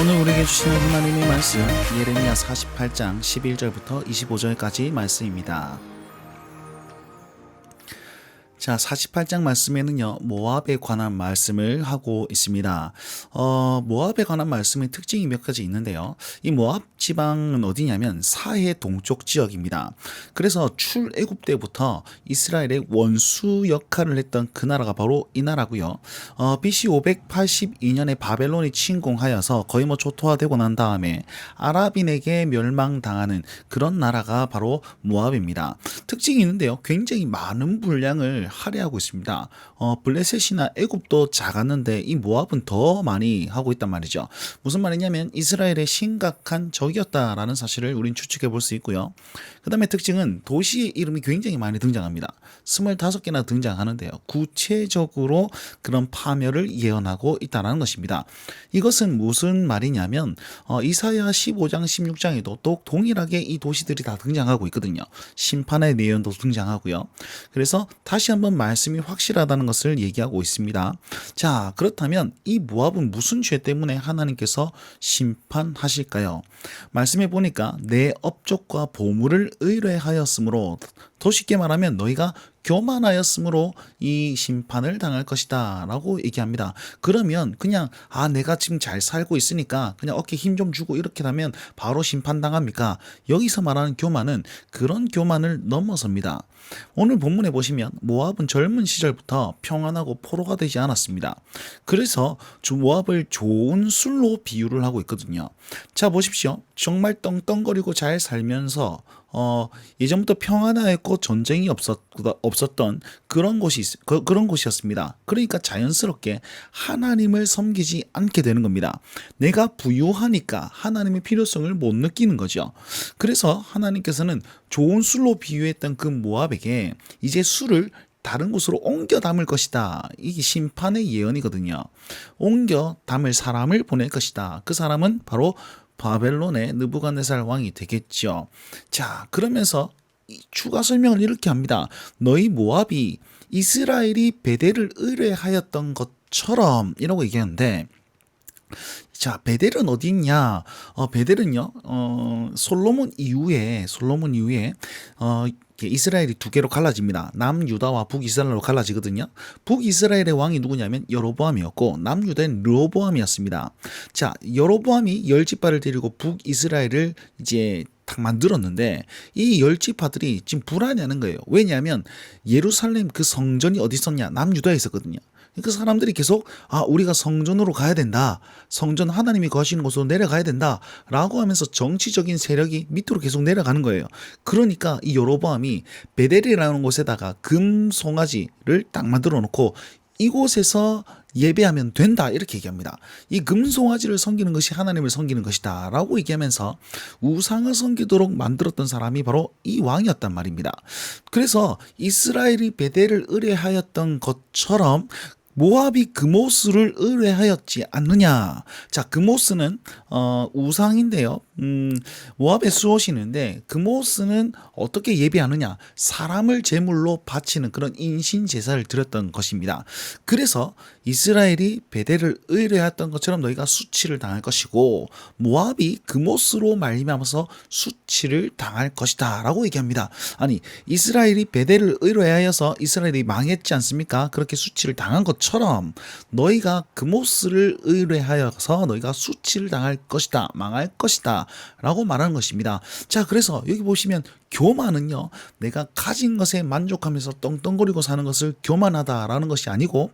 오늘 우리에게 주시는 하나님의 말씀 예레미야 48장 11절부터 25절까지 말씀입니다. 자, 48장 말씀에는요, 모압에 관한 말씀을 하고 있습니다. 모압에 관한 말씀의 특징이 몇 가지 있는데요. 이 모압 지방은 어디냐면 사해 동쪽 지역입니다. 그래서 출애굽 때부터 이스라엘의 원수 역할을 했던 그 나라가 바로 이 나라고요. BC 582년에 바벨론이 침공하여서 거의 초토화되고 난 다음에 아랍인에게 멸망당하는 그런 나라가 바로 모압입니다. 특징이 있는데요. 굉장히 많은 분량을 할애하고 있습니다. 블레셋이나 애굽도 작았는데 이 모압은 더 많이 하고 있단 말이죠. 무슨 말이냐면 이스라엘의 심각한 적이었다라는 사실을 우린 추측해 볼 수 있고요. 그 다음에 특징은 도시의 이름이 굉장히 많이 등장합니다. 25개나 등장하는데요. 구체적으로 그런 파멸을 예언하고 있다는 것입니다. 이것은 무슨 말이냐면 이사야 15장 16장에도 또 동일하게 이 도시들이 다 등장하고 있거든요. 심판의 예언도 등장하고요. 그래서 다시 한번 말씀이 확실하다는 것을 얘기하고 있습니다. 자, 그렇다면 이 모압은 무슨 죄 때문에 하나님께서 심판하실까요? 말씀해 보니까 내 업적과 보물을 의뢰하였으므로, 더 쉽게 말하면 너희가 교만하였으므로 이 심판을 당할 것이다 라고 얘기합니다. 그러면 그냥 내가 지금 잘 살고 있으니까 그냥 어깨 힘 좀 주고 이렇게 하면 바로 심판당합니까? 여기서 말하는 교만은 그런 교만을 넘어섭니다. 오늘 본문에 보시면 모압은 젊은 시절부터 평안하고 포로가 되지 않았습니다. 그래서 모압을 좋은 술로 비유를 하고 있거든요. 자, 보십시오. 정말 떵떵거리고 잘 살면서 예전부터 평안하였고 전쟁이 없었던 그런 곳이었습니다. 그러니까 자연스럽게 하나님을 섬기지 않게 되는 겁니다. 내가 부유하니까 하나님의 필요성을 못 느끼는 거죠. 그래서 하나님께서는 좋은 술로 비유했던 그 모압에게 이제 술을 다른 곳으로 옮겨 담을 것이다. 이게 심판의 예언이거든요. 옮겨 담을 사람을 보낼 것이다. 그 사람은 바로 바벨론의 느부갓네살 왕이 되겠죠. 자, 그러면서 추가 설명을 이렇게 합니다. 너희 모압이 이스라엘이 베델을 의뢰하였던 것처럼 이라고 얘기하는데, 자, 베델은 어디 있냐? 베델은요, 솔로몬 이후에 이스라엘이 두 개로 갈라집니다. 남유다와 북이스라엘로 갈라지거든요. 북이스라엘의 왕이 누구냐면 여로보암이었고 남유다는 르호보암이었습니다. 자, 여로보암이 10지파를 데리고 북이스라엘을 이제 딱 만들었는데 이 10지파들이 지금 불안해하는 거예요. 왜냐하면 예루살렘 그 성전이 어디 있었냐? 남유다에 있었거든요. 그 사람들이 계속 우리가 성전으로 가야 된다, 성전 하나님이 거하시는 곳으로 내려가야 된다 라고 하면서 정치적인 세력이 밑으로 계속 내려가는 거예요. 그러니까 이 여로보암이 베델이라는 곳에다가 금 송아지를 딱 만들어 놓고 이곳에서 예배하면 된다 이렇게 얘기합니다. 이 금송아지를 섬기는 것이 하나님을 섬기는 것이다 라고 얘기하면서 우상을 섬기도록 만들었던 사람이 바로 이 왕이었단 말입니다. 그래서 이스라엘이 베델을 의뢰하였던 것처럼 모압이 그모스를 의뢰하였지 않느냐. 자, 그모스는 우상인데요. 모압의 수호신인데 그모스는 어떻게 예배하느냐? 사람을 제물로 바치는 그런 인신 제사를 드렸던 것입니다. 그래서 이스라엘이 베델을 의뢰했던 것처럼 너희가 수치를 당할 것이고 모압이 그모스로 말미암아서 수치를 당할 것이다라고 얘기합니다. 아니, 이스라엘이 베델을 의뢰하여서 이스라엘이 망했지 않습니까? 그렇게 수치를 당한 것처럼 너희가 그모스를 의뢰하여서 너희가 수치를 당할 것이다, 망할 것이다 라고 말하는 것입니다. 자, 그래서 여기 보시면 교만은요, 내가 가진 것에 만족하면서 떵떵거리고 사는 것을 교만하다라는 것이 아니고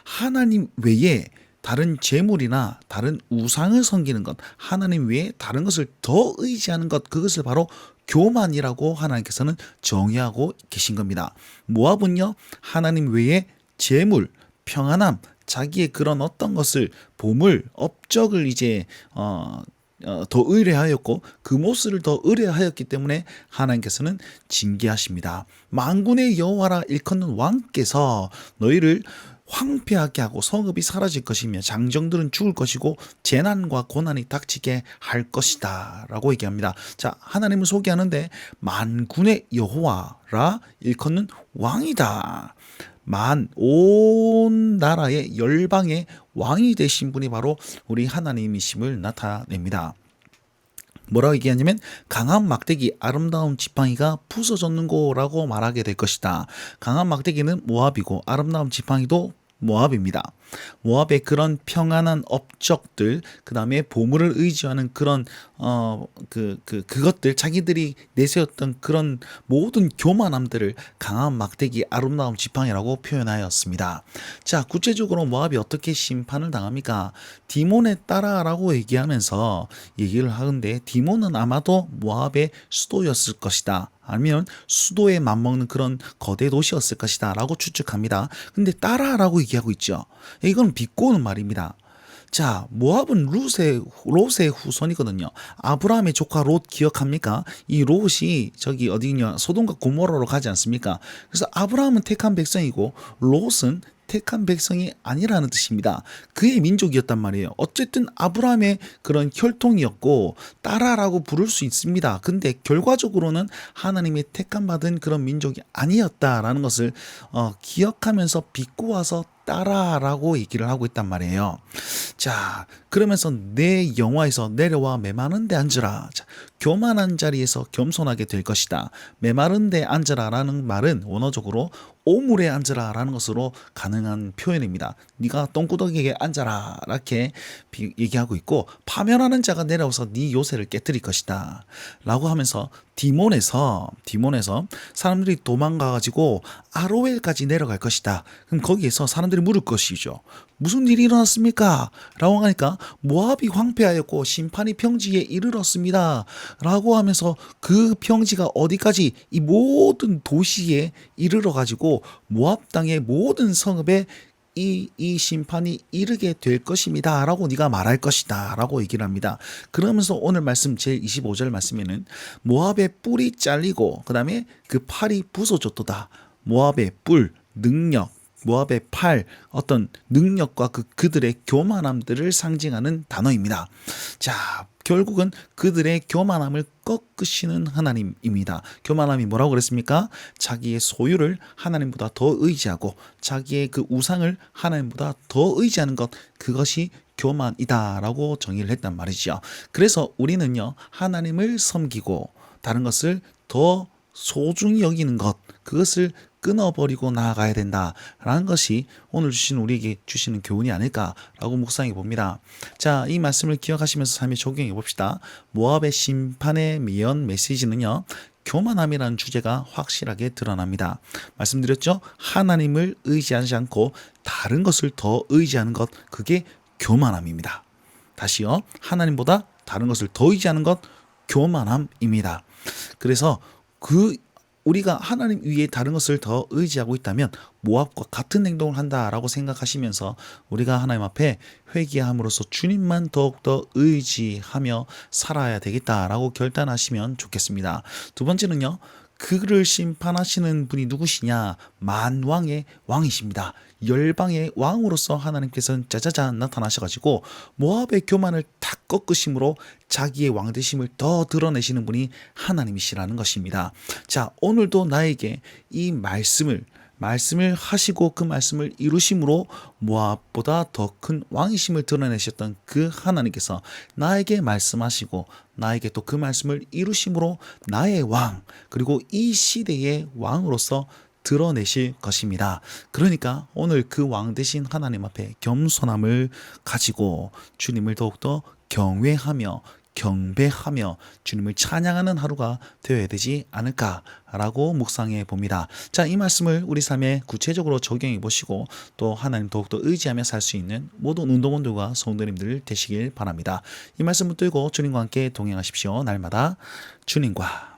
하나님 외에 다른 재물이나 다른 우상을 섬기는 것, 하나님 외에 다른 것을 더 의지하는 것, 그것을 바로 교만이라고 하나님께서는 정의하고 계신 겁니다. 모압은요, 하나님 외에 재물, 평안함, 자기의 그런 어떤 것을 보물, 업적을 이제 더 의뢰하였고 그모스를 더 의뢰하였기 때문에 하나님께서는 징계하십니다. 만군의 여호와라 일컫는 왕께서 너희를 황폐하게 하고 성읍이 사라질 것이며 장정들은 죽을 것이고 재난과 고난이 닥치게 할 것이다 라고 얘기합니다. 자, 하나님을 소개하는데 만군의 여호와라 일컫는 왕이다. 온 나라의 열방의 왕이 되신 분이 바로 우리 하나님이심을 나타냅니다. 뭐라고 얘기하냐면 강한 막대기 아름다운 지팡이가 부서졌는고라고 말하게 될 것이다. 강한 막대기는 모압이고 아름다운 지팡이도 모압입니다. 모압의 그런 평안한 업적들, 그 다음에 보물을 의지하는 그런 그것들, 자기들이 내세웠던 그런 모든 교만함들을 강한 막대기 아름다운 지팡이라고 표현하였습니다. 자, 구체적으로 모압이 어떻게 심판을 당합니까? 디몬에 따라라고 얘기하면서 얘기를 하는데, 디몬은 아마도 모압의 수도였을 것이다, 아니면 수도에 맞먹는 그런 거대 도시였을 것이다 라고 추측합니다. 근데 따라라고 얘기하고 있죠. 이건 비꼬는 말입니다. 자, 모압은 롯의 후손이거든요. 아브라함의 조카 롯 기억합니까? 이 롯이 저기 어디냐, 소돔과 고모라로 가지 않습니까? 그래서 아브라함은 택한 백성이고 롯은 택한 백성이 아니라는 뜻입니다. 그의 민족이었단 말이에요. 어쨌든 아브라함의 그런 혈통이었고 따라라고 부를 수 있습니다. 근데 결과적으로는 하나님의 택함 받은 그런 민족이 아니었다라는 것을 기억하면서 비꼬아서 따라라고 얘기를 하고 있단 말이에요. 자, 그러면서 내 영화에서 내려와 메마른 데 앉으라. 자, 교만한 자리에서 겸손하게 될 것이다. 메마른 데 앉으라라는 말은 원어적으로 오물에 앉으라 라는 것으로 가능한 표현입니다. 네가 똥구덩이에 앉아라 이렇게 얘기하고 있고, 파멸하는 자가 내려와서 네 요새를 깨뜨릴 것이다 라고 하면서 디몬에서 사람들이 도망가가지고 아로엘까지 내려갈 것이다. 그럼 거기에서 사람들이 물을 것이죠. 무슨 일이 일어났습니까? 라고 하니까 모압이 황폐하였고 심판이 평지에 이르렀습니다 라고 하면서 그 평지가 어디까지, 이 모든 도시에 이르러 가지고 모압 땅의 모든 성읍에 이 심판이 이르게 될 것입니다 라고 네가 말할 것이다 라고 얘기를 합니다. 그러면서 오늘 말씀 제25절 말씀에는 모압의 뿔이 잘리고 그 다음에 그 팔이 부서졌도다. 모압의 뿔, 능력, 모압의 팔, 어떤 능력과 그들의 교만함들을 상징하는 단어입니다. 자, 결국은 그들의 교만함을 꺾으시는 하나님입니다. 교만함이 뭐라고 그랬습니까? 자기의 소유를 하나님보다 더 의지하고 자기의 그 우상을 하나님보다 더 의지하는 것, 그것이 교만이다라고 정의를 했단 말이죠. 그래서 우리는요, 하나님을 섬기고 다른 것을 더 소중히 여기는 것, 그것을 끊어버리고 나아가야 된다라는 것이 오늘 우리에게 주시는 교훈이 아닐까라고 묵상해 봅니다. 자, 이 말씀을 기억하시면서 삶에 적용해 봅시다. 모압의 심판의 미연 메시지는요, 교만함이라는 주제가 확실하게 드러납니다. 말씀드렸죠? 하나님을 의지하지 않고 다른 것을 더 의지하는 것, 그게 교만함입니다. 다시요, 하나님보다 다른 것을 더 의지하는 것, 교만함입니다. 그래서 우리가 하나님 위에 다른 것을 더 의지하고 있다면 모압과 같은 행동을 한다라고 생각하시면서 우리가 하나님 앞에 회개함으로써 주님만 더욱더 의지하며 살아야 되겠다라고 결단하시면 좋겠습니다. 두 번째는요, 그를 심판하시는 분이 누구시냐? 만왕의 왕이십니다. 열방의 왕으로서 하나님께서는 짜자잔 나타나셔가지고 모압의 교만을 탁 꺾으심으로 자기의 왕되심을 더 드러내시는 분이 하나님이시라는 것입니다. 자, 오늘도 나에게 이 말씀을 하시고 그 말씀을 이루심으로 모압보다 더 큰 왕이심을 드러내셨던 그 하나님께서 나에게 말씀하시고 나에게 또 그 말씀을 이루심으로 나의 왕, 그리고 이 시대의 왕으로서 드러내실 것입니다. 그러니까 오늘 그 왕 되신 하나님 앞에 겸손함을 가지고 주님을 더욱더 경외하며 경배하며 주님을 찬양하는 하루가 되어야 되지 않을까라고 묵상해 봅니다. 자, 이 말씀을 우리 삶에 구체적으로 적용해 보시고 또 하나님 더욱더 의지하며 살 수 있는 모든 운동원들과 성도님들 되시길 바랍니다. 이 말씀 붙들고 주님과 함께 동행하십시오. 날마다 주님과